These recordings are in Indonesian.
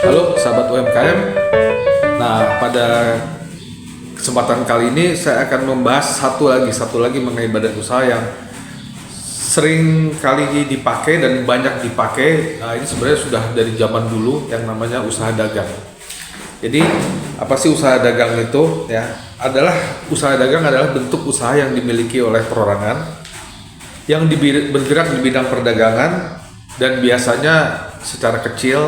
Halo sahabat UMKM. Nah, pada kesempatan kali ini saya akan membahas satu lagi mengenai badan usaha yang sering kali dipakai dan banyak dipakai. Nah, ini sebenarnya sudah dari zaman dulu yang namanya usaha dagang. Jadi apa sih usaha dagang itu? Ya, usaha dagang adalah bentuk usaha yang dimiliki oleh perorangan yang bergerak di bidang perdagangan dan biasanya secara kecil,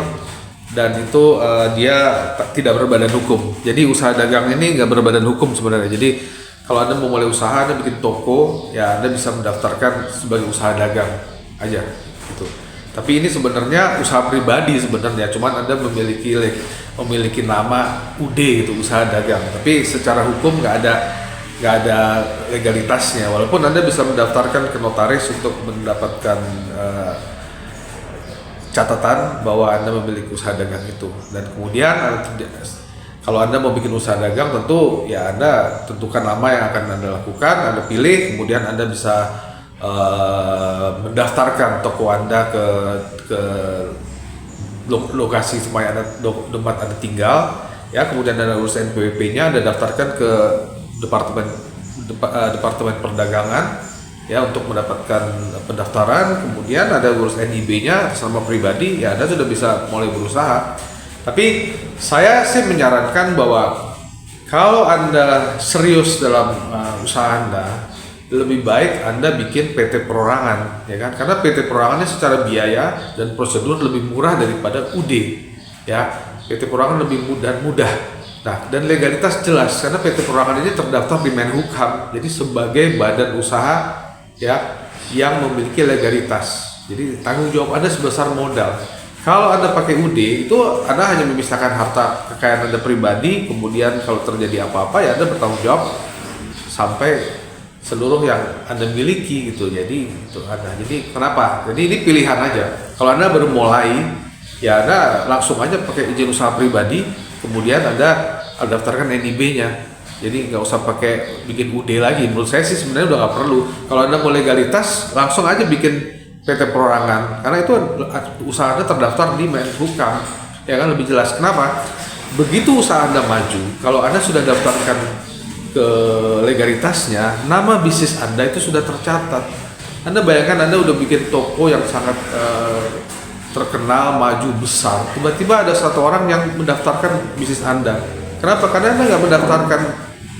dan itu dia tidak berbadan hukum. Jadi usaha dagang ini nggak berbadan hukum sebenarnya. Jadi kalau Anda mau mulai usaha, Anda bikin toko, ya Anda bisa mendaftarkan sebagai usaha dagang aja gitu. Tapi ini sebenarnya usaha pribadi sebenarnya, cuman Anda memiliki nama UD gitu, usaha dagang. Tapi secara hukum nggak ada legalitasnya, walaupun Anda bisa mendaftarkan ke notaris untuk mendapatkan catatan bahwa Anda memiliki usaha dagang itu. Dan kemudian kalau Anda mau bikin usaha dagang, tentu ya Anda tentukan nama yang akan Anda lakukan, Anda pilih, kemudian Anda bisa mendaftarkan toko Anda ke lokasi tempat Anda tinggal, ya. Kemudian Anda urus NPWP-nya, Anda daftarkan ke departemen perdagangan, ya, untuk mendapatkan pendaftaran. Kemudian ada urus NIB-nya sama pribadi, ya Anda sudah bisa mulai berusaha. Tapi saya sih menyarankan bahwa kalau Anda serius dalam usaha Anda, lebih baik Anda bikin PT perorangan, ya kan? Karena PT perorangannya secara biaya dan prosedur lebih murah daripada UD, ya. PT perorangan lebih mudah. Nah, dan legalitas jelas karena PT perorangan ini terdaftar di Menhukam, jadi sebagai badan usaha, ya, yang memiliki legalitas. Jadi tanggung jawab Anda sebesar modal. Kalau Anda pakai UD, itu Anda hanya memisahkan harta kekayaan Anda pribadi, kemudian kalau terjadi apa-apa ya Anda bertanggung jawab sampai seluruh yang Anda miliki gitu. Jadi itu Anda. Jadi kenapa? Jadi ini pilihan aja. Kalau Anda baru mulai, ya Anda langsung aja pakai izin usaha pribadi, kemudian Anda daftarkan NIB-nya. Jadi nggak usah pakai bikin UD lagi. Menurut saya sih sebenarnya udah nggak perlu. Kalau Anda mau legalitas, langsung aja bikin PT perorangan. Karena itu usaha Anda terdaftar di Menhukam, ya kan, lebih jelas. Kenapa? Begitu usaha Anda maju, kalau Anda sudah daftarkan ke legalitasnya, nama bisnis Anda itu sudah tercatat. Anda bayangkan Anda udah bikin toko yang sangat terkenal, maju, besar. Tiba-tiba ada satu orang yang mendaftarkan bisnis Anda. Kenapa? Karena Anda nggak mendaftarkan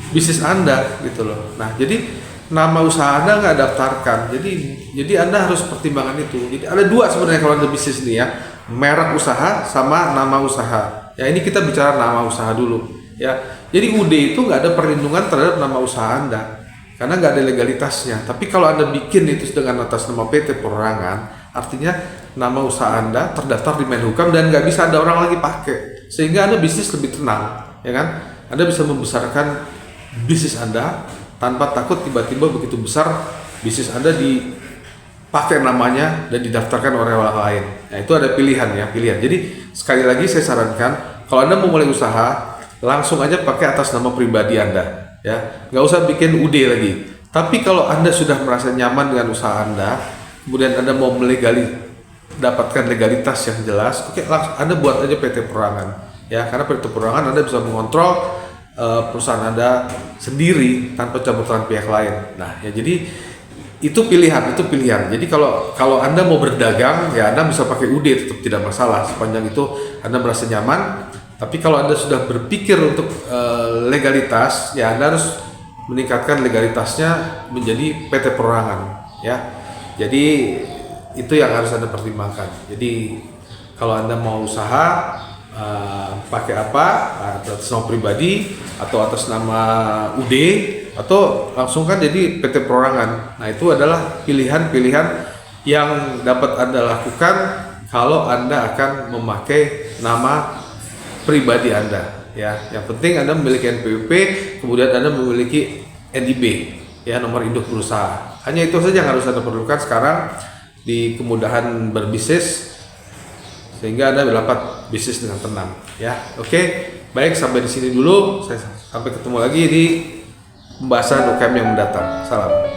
bisnis Anda gitu loh. Nah, jadi nama usaha Anda nggak daftarkan. Jadi Anda harus pertimbangkan itu. Jadi ada dua sebenarnya kalau Anda bisnis nih, ya, merek usaha sama nama usaha. Ya, ini kita bicara nama usaha dulu, ya. Jadi UD itu nggak ada perlindungan terhadap nama usaha Anda karena nggak ada legalitasnya. Tapi kalau Anda bikin itu dengan atas nama PT perorangan, artinya nama usaha Anda terdaftar di Menhukam dan nggak bisa ada orang lagi pakai, sehingga Anda bisnis lebih tenang, ya kan? Anda bisa membesarkan bisnis Anda tanpa takut tiba-tiba begitu besar bisnis Anda dipakai namanya dan didaftarkan oleh orang lain. Nah, itu ada pilihan. Jadi sekali lagi saya sarankan, kalau Anda mau mulai usaha, langsung aja pakai atas nama pribadi Anda, ya. Nggak usah bikin UD lagi. Tapi kalau Anda sudah merasa nyaman dengan usaha Anda, kemudian Anda mau dapatkan legalitas yang jelas, oke, langsung Anda buat aja PT perorangan, ya. Karena PT perorangan Anda bisa mengontrol perusahaan Anda sendiri tanpa campur tangan pihak lain. Nah, ya, jadi itu pilihan. Jadi kalau Anda mau berdagang, ya Anda bisa pakai UD, tetap tidak masalah sepanjang itu Anda merasa nyaman. Tapi kalau Anda sudah berpikir untuk legalitas, ya Anda harus meningkatkan legalitasnya menjadi PT perorangan, ya. Jadi itu yang harus Anda pertimbangkan. Jadi kalau Anda mau usaha, pakai apa, atas nama pribadi atau atas nama UD, atau langsung kan jadi PT perorangan. Nah, itu adalah pilihan-pilihan yang dapat Anda lakukan kalau Anda akan memakai nama pribadi Anda, ya. Yang penting Anda memiliki NPWP, kemudian Anda memiliki NIB, ya, nomor induk berusaha. Hanya itu saja yang harus Anda perlukan sekarang di kemudahan berbisnis, sehingga Anda dapat bisnis dengan tenang, ya. Oke, baik, sampai di sini dulu. Sampai ketemu lagi di pembahasan UKM yang mendatang. Salam.